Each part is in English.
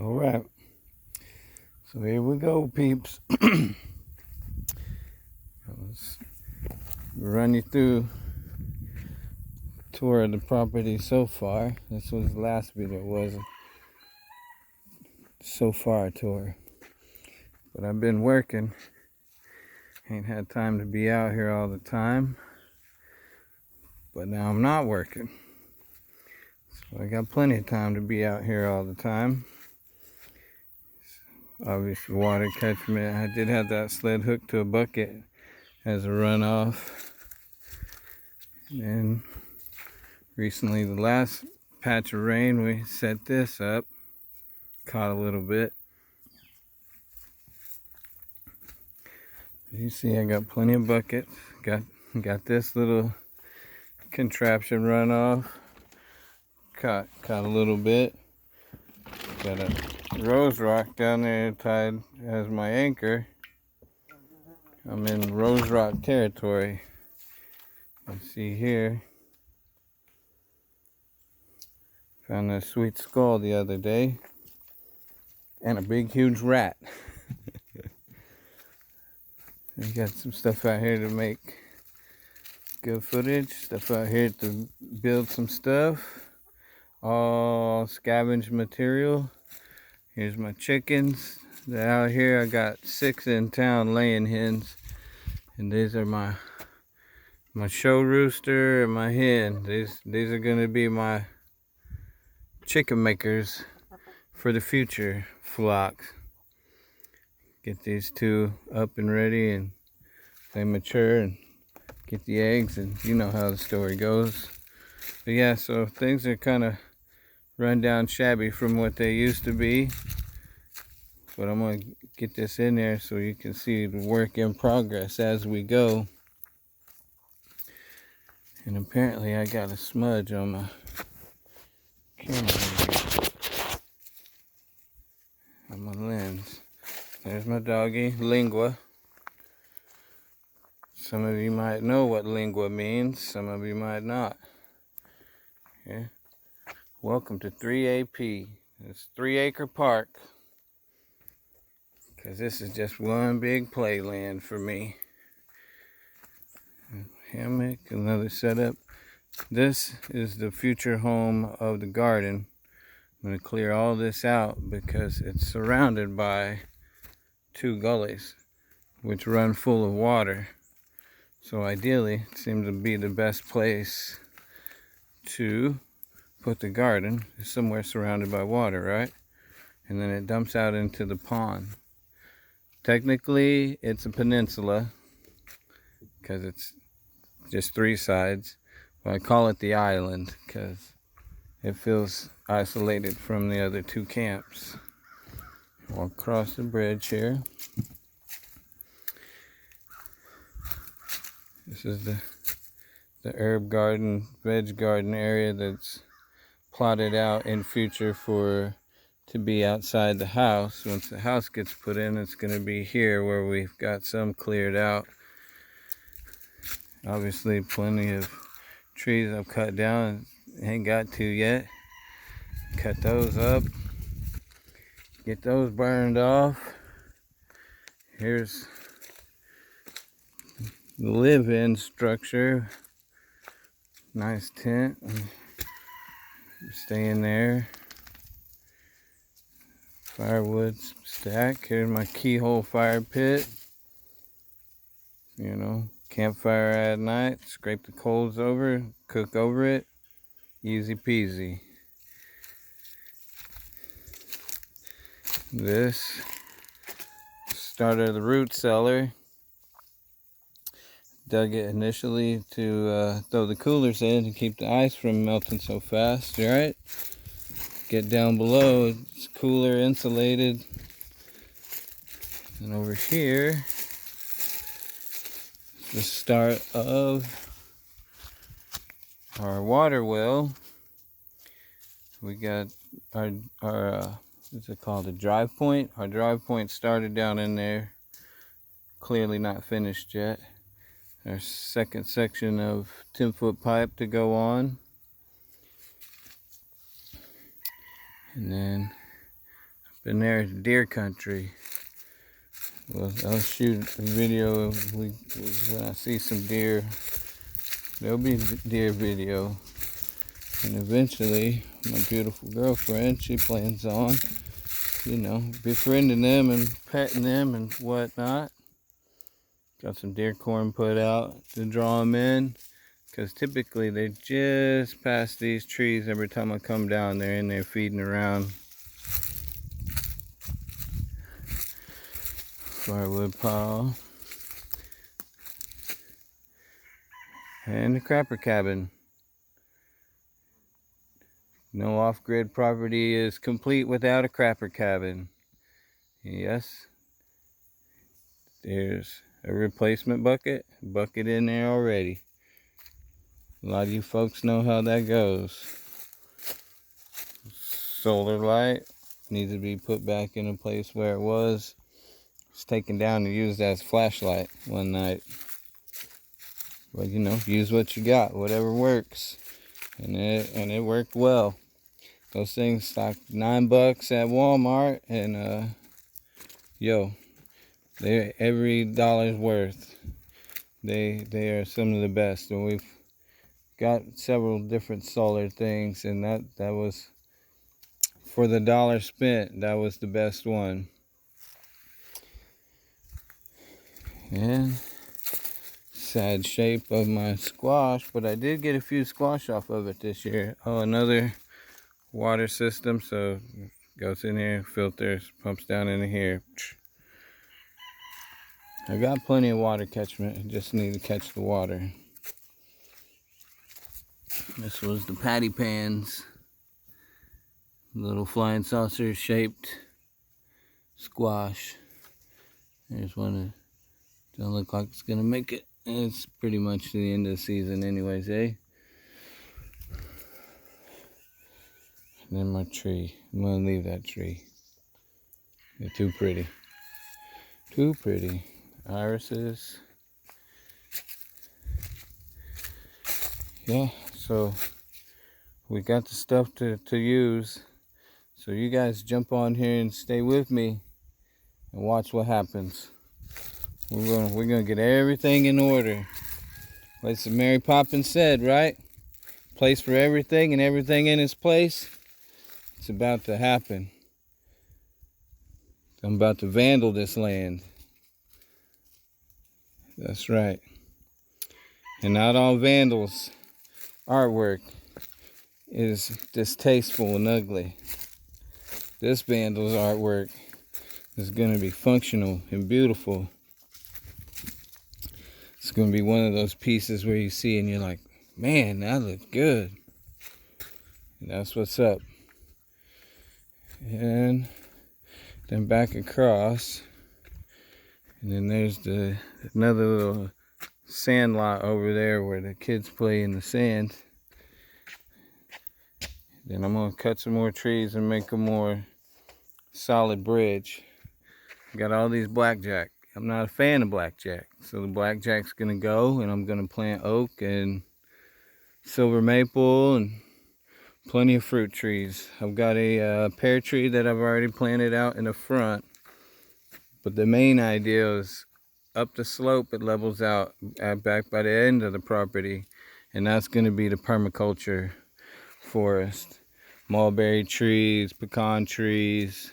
All right, so here we go, peeps. Let's run you through a tour of the property so far. This was the last video, was a so far tour. But I've been working. Ain't had time to be out here all the time. But now I'm not working. So I got plenty of time to be out here all the time. Obviously water catchment. I did have that sled hooked to a bucket as a runoff. And recently, the last patch of rain, we set this up. Caught a little bit. You see, I got plenty of buckets. Got this little contraption runoff. Caught a little bit. Got a rose rock down there tied as my anchor. I'm in rose rock territory. You see here. Found a sweet skull the other day. And a big huge rat. We got some stuff out here to make good footage. Stuff out here to build some stuff. All scavenged material. Here's my chickens. They're out here. I got 6 in town laying hens. And these are my show rooster and my hen. These are gonna be my chicken makers for the future flocks. Get these 2 up and ready, and they mature and get the eggs, and you know how the story goes. But yeah, so things are kind of run down shabby from what they used to be. But I'm going to get this in there so you can see the work in progress as we go. And apparently I got a smudge on my camera, on my lens. There's my doggy, Lingua. Some of you might know what Lingua means, some of you might not. Yeah. Welcome to 3AP. It's 3-acre park. Because this is just one big playland for me. Hammock, another setup. This is the future home of the garden. I'm going to clear all this out because it's surrounded by 2 gullies which run full of water. So ideally, it seems to be the best place to put the garden, is somewhere surrounded by water, right? And then it dumps out into the pond. Technically, it's a peninsula because it's just 3 sides. But I call it the island because it feels isolated from the other 2 camps. Walk across the bridge here. This is the herb garden, veg garden area that's plotted out in future to be outside the house. Once the house gets put in, it's going to be here where we've got some cleared out. Obviously, plenty of trees I've cut down. Ain't got to yet. Cut those up. Get those burned off. Here's the live-in structure. Nice tent. Stay in there. Firewood stack. Here's my keyhole fire pit. You know, campfire at night. Scrape the coals over. Cook over it. Easy peasy. This started the root cellar. Dug it initially to throw the coolers in to keep the ice from melting so fast, right? Get down below, it's cooler, insulated. And over here, the start of our water well. We got our what's it called, a drive point? Our drive point started down in there. Clearly not finished yet. Our second section of 10-foot pipe to go on. And then Been there, deer country. Well, I'll shoot a video when I see some deer. There'll be deer video. And eventually, my beautiful girlfriend, she plans on, befriending them and petting them and whatnot. Got some deer corn put out to draw them in. Because typically they just pass these trees every time I come down. They're in there feeding around. Firewood pile. And the crapper cabin. No off-grid property is complete without a crapper cabin. Yes. There's a replacement bucket in there already. A lot of you folks know how that goes. Solar light needs to be put back in a place where it was. It's taken down and used as a flashlight one night. But use what you got, whatever works. And it worked well. Those things stock $9 at Walmart, and they're every dollar's worth. They are some of the best, and we've got several different solar things, and that was, for the dollar spent, that was the best one. And sad shape of my squash, but I did get a few squash off of it this year. Oh, another water system, so goes in here, filters, pumps down into here. I got plenty of water catchment, I just need to catch the water. This was the patty pans, little flying saucer shaped squash. There's one that doesn't look like it's gonna make it. It's pretty much the end of the season anyways, eh? And then my tree. I'm gonna leave that tree. They're too pretty. Too pretty. Irises. Yeah, so we got the stuff to use. So you guys jump on here and stay with me and watch what happens. We're gonna get everything in order. Like Mary Poppins said, right? Place for everything and everything in its place. It's about to happen. I'm about to vandal this land. That's right. And not all vandals' artwork is distasteful and ugly. This vandal's artwork is going to be functional and beautiful. It's going to be one of those pieces where you see and you're like, man, that looks good. And that's what's up. And then back across, and then there's another little sand lot over there where the kids play in the sand. Then I'm gonna cut some more trees and make a more solid bridge. Got all these blackjack. I'm not a fan of blackjack, so the blackjack's gonna go, and I'm gonna plant oak and silver maple and plenty of fruit trees. I've got a pear tree that I've already planted out in the front. But the main idea is up the slope, it levels out back by the end of the property. And that's going to be the permaculture forest. Mulberry trees, pecan trees.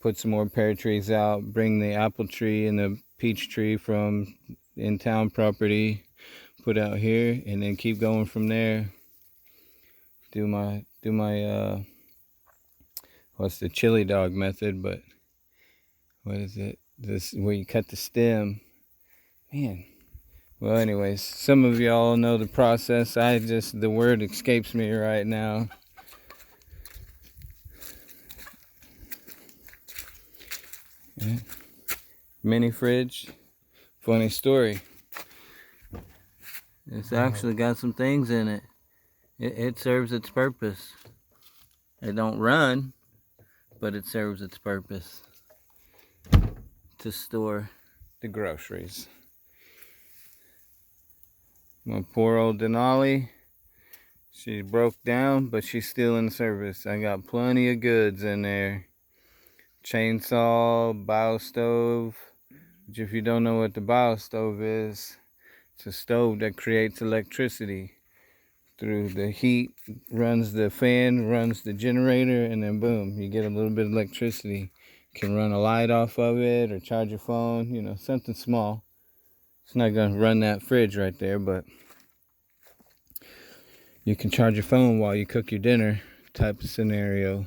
Put some more pear trees out. Bring the apple tree and the peach tree from in-town property. Put out here, and then keep going from there. Do my what's the chili dog method, but what is it? This where you cut the stem. Man. Well, anyways, some of y'all know the process. The word escapes me right now. Yeah. Mini fridge. Funny story. It's actually got some things in it. It serves its purpose. It don't run, but it serves its purpose to store the groceries. My poor old Denali, she broke down, but she's still in service. I got plenty of goods in there. chainsaw, bio stove. Which, if you don't know what the bio stove is, it's a stove that creates electricity through the heat, runs the fan, runs the generator, and then boom, you get a little bit of electricity. You can run a light off of it or charge your phone, you know, something small. It's not going to run that fridge right there, but you can charge your phone while you cook your dinner type of scenario.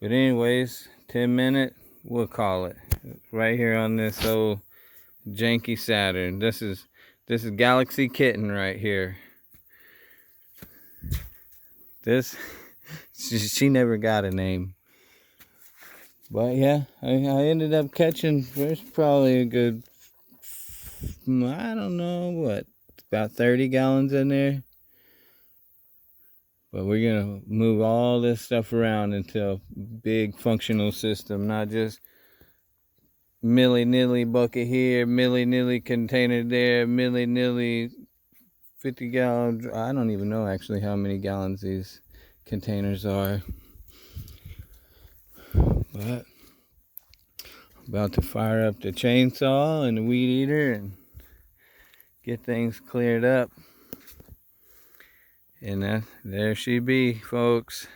But anyways, 10-minute, we'll call it. Right here on this old janky Saturn. This is Galaxy Kitten right here. This, she never got a name. But yeah, I ended up catching, there's probably a good, I don't know, what, about 30 gallons in there. But we're going to move all this stuff around into a big functional system, not just milly-nilly bucket here, milly-nilly container there, milly-nilly 50 gallons. I don't even know actually how many gallons these containers are. But I'm about to fire up the chainsaw and the weed eater and get things cleared up. And there she be, folks.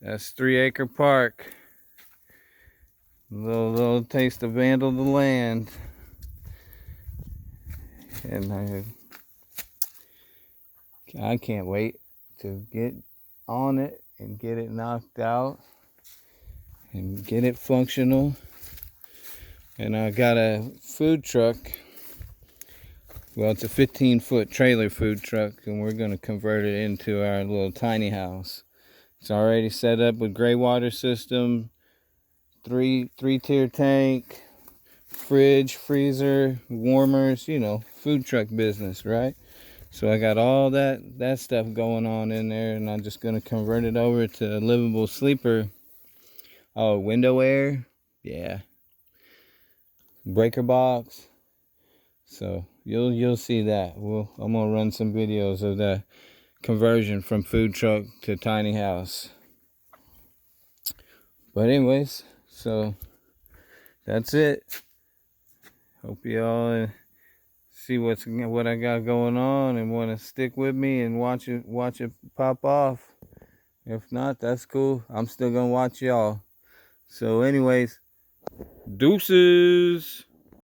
That's 3 Acre Park. Little taste of Vandal the land. And I can't wait to get on it and get it knocked out and get it functional. And I got a food truck. Well, it's a 15-foot trailer food truck, and we're going to convert it into our little tiny house. It's already set up with gray water system, three-tier tank, fridge, freezer, warmers, you know, food truck business, right? So I got all that stuff going on in there, and I'm just going to convert it over to a livable sleeper. Oh, window air, yeah. Breaker box. So you'll see that. I'm gonna run some videos of the conversion from food truck to tiny house. But anyways, so that's it. Hope y'all see what I got going on and want to stick with me and watch it pop off. If not, that's cool. I'm still gonna watch y'all. So anyways, deuces.